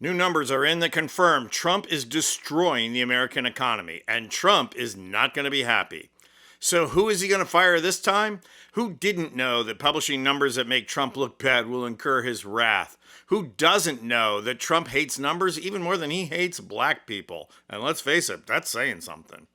New numbers are in that confirm Trump is destroying the American economy, and Trump is not going to be happy. So who is he going to fire this time? Who didn't know that publishing numbers that make Trump look bad will incur his wrath? Who doesn't know that Trump hates numbers even more than he hates black people? And let's face it, that's saying something.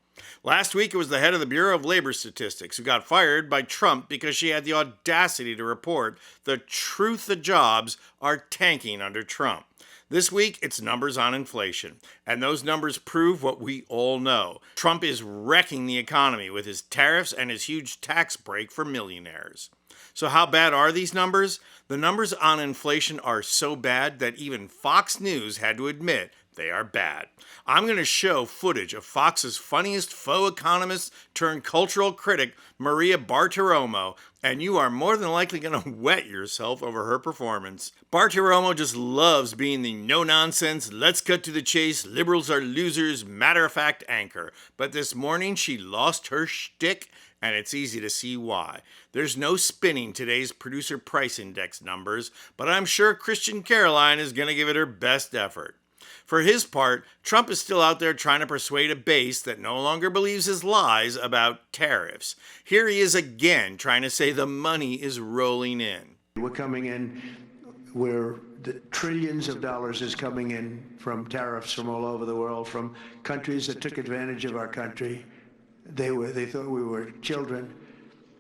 Last week, it was the head of the Bureau of Labor Statistics who got fired by Trump because she had the audacity to report the truth the jobs are tanking under Trump. This week, it's numbers on inflation, and those numbers prove what we all know. Trump is wrecking the economy with his tariffs and his huge tax break for millionaires. So how bad are these numbers? The numbers on inflation are so bad that even Fox News had to admit they are bad. I'm going to show footage of Fox's funniest faux economist turned cultural critic, Maria Bartiromo, and you are more than likely going to wet yourself over her performance. Bartiromo just loves being the no-nonsense, let's cut to the chase, liberals are losers, matter-of-fact anchor. But this morning she lost her shtick, and it's easy to see why. There's no spinning today's producer price index numbers, but I'm sure Christian Caroline is going to give it her best effort. For his part, Trump is still out there trying to persuade a base that no longer believes his lies about tariffs. Here he is again trying to say the money is rolling in. We're coming in where the trillions of dollars is coming in from tariffs from all over the world, from countries that took advantage of our country. They thought we were children.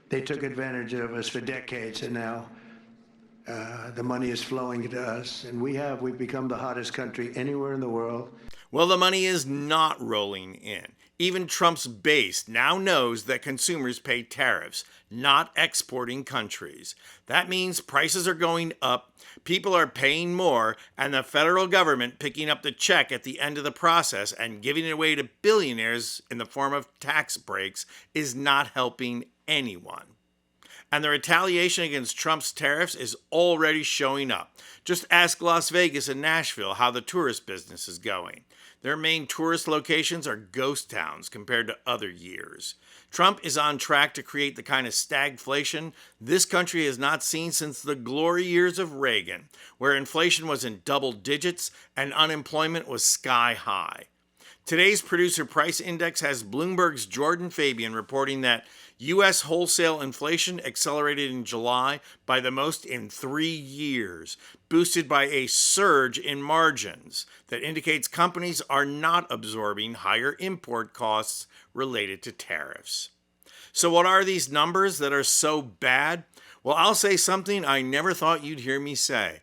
They took advantage of us for decades, and now the money is flowing to us, and we've become the hottest country anywhere in the world. Well, the money is not rolling in. Even Trump's base now knows that consumers pay tariffs, not exporting countries. That means prices are going up, people are paying more, and the federal government picking up the check at the end of the process and giving it away to billionaires in the form of tax breaks is not helping anyone. And the retaliation against Trump's tariffs is already showing up. Just ask Las Vegas and Nashville how the tourist business is going. Their main tourist locations are ghost towns compared to other years. Trump is on track to create the kind of stagflation this country has not seen since the glory years of Reagan, where inflation was in double digits and unemployment was sky high. Today's producer price index has Bloomberg's Jordan Fabian reporting that U.S. wholesale inflation accelerated in July by the most in 3 years, boosted by a surge in margins that indicates companies are not absorbing higher import costs related to tariffs. So what are these numbers that are so bad? Well, I'll say something I never thought you'd hear me say.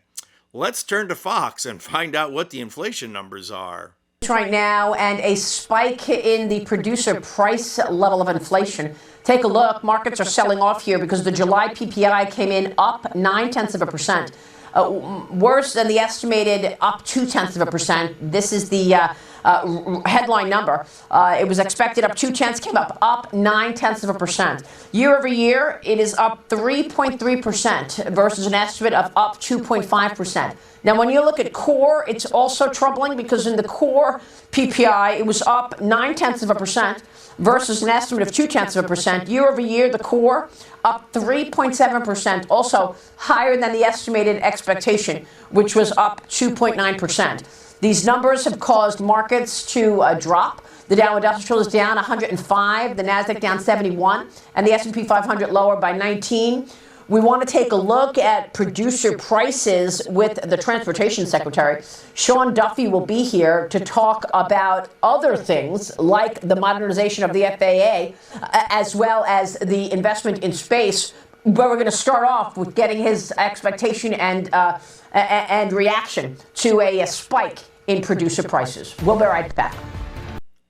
Let's turn to Fox and find out what the inflation numbers are. Right now, and a spike in the producer price level of inflation. Take a look. Markets are selling off here because the July PPI came in up 0.9%, worse than the estimated up 0.2%. This is the headline number. It was expected up 0.2, came up 0.9%. Year over year, it is up 3.3% versus an estimate of up 2.5%. Now, when you look at core, it's also troubling because in the core PPI, it was up 0.9% versus an estimate of 0.2%. Year over year, the core up 3.7%, also higher than the estimated expectation, which was up 2.9%. These numbers have caused markets to drop. The Dow Industrial is down 105, the Nasdaq down 71, and the S&P 500 lower by 19. We want to take a look at producer prices with the Transportation Secretary. Sean Duffy will be here to talk about other things like the modernization of the FAA, as well as the investment in space, where we're going to start off with getting his expectation and reaction to a spike in producer prices. We'll be right back.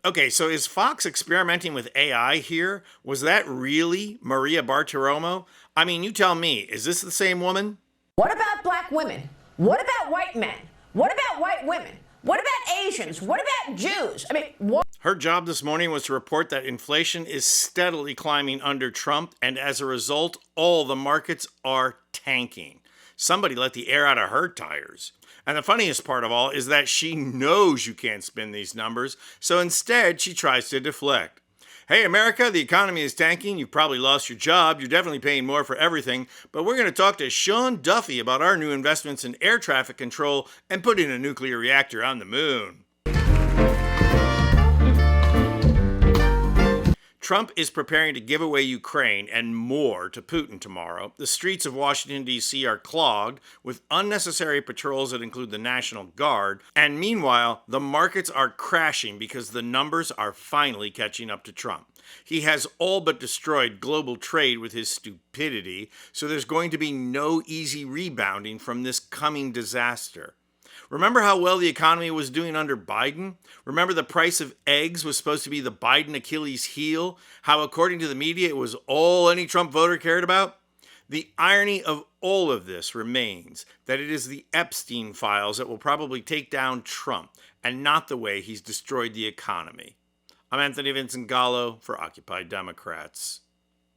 Okay, so is Fox experimenting with AI here? Was that really Maria Bartiromo? I mean, you tell me, is this the same woman? What about black women? What about white men? What about white women? What about Asians? What about Jews? I mean, what? Her job this morning was to report that inflation is steadily climbing under Trump, and as a result, all the markets are tanking. Somebody let the air out of her tires. And the funniest part of all is that she knows you can't spin these numbers, so instead she tries to deflect. Hey, America, the economy is tanking. You've probably lost your job. You're definitely paying more for everything. But we're going to talk to Sean Duffy about our new investments in air traffic control and putting a nuclear reactor on the moon. Trump is preparing to give away Ukraine and more to Putin tomorrow. The streets of Washington, D.C. are clogged with unnecessary patrols that include the National Guard. And meanwhile, the markets are crashing because the numbers are finally catching up to Trump. He has all but destroyed global trade with his stupidity, so there's going to be no easy rebounding from this coming disaster. Remember how well the economy was doing under Biden? Remember the price of eggs was supposed to be the Biden Achilles heel? How, according to the media, it was all any Trump voter cared about? The irony of all of this remains that it is the Epstein files that will probably take down Trump, and not the way he's destroyed the economy. I'm Anthony Vincent Gallo for Occupy Democrats.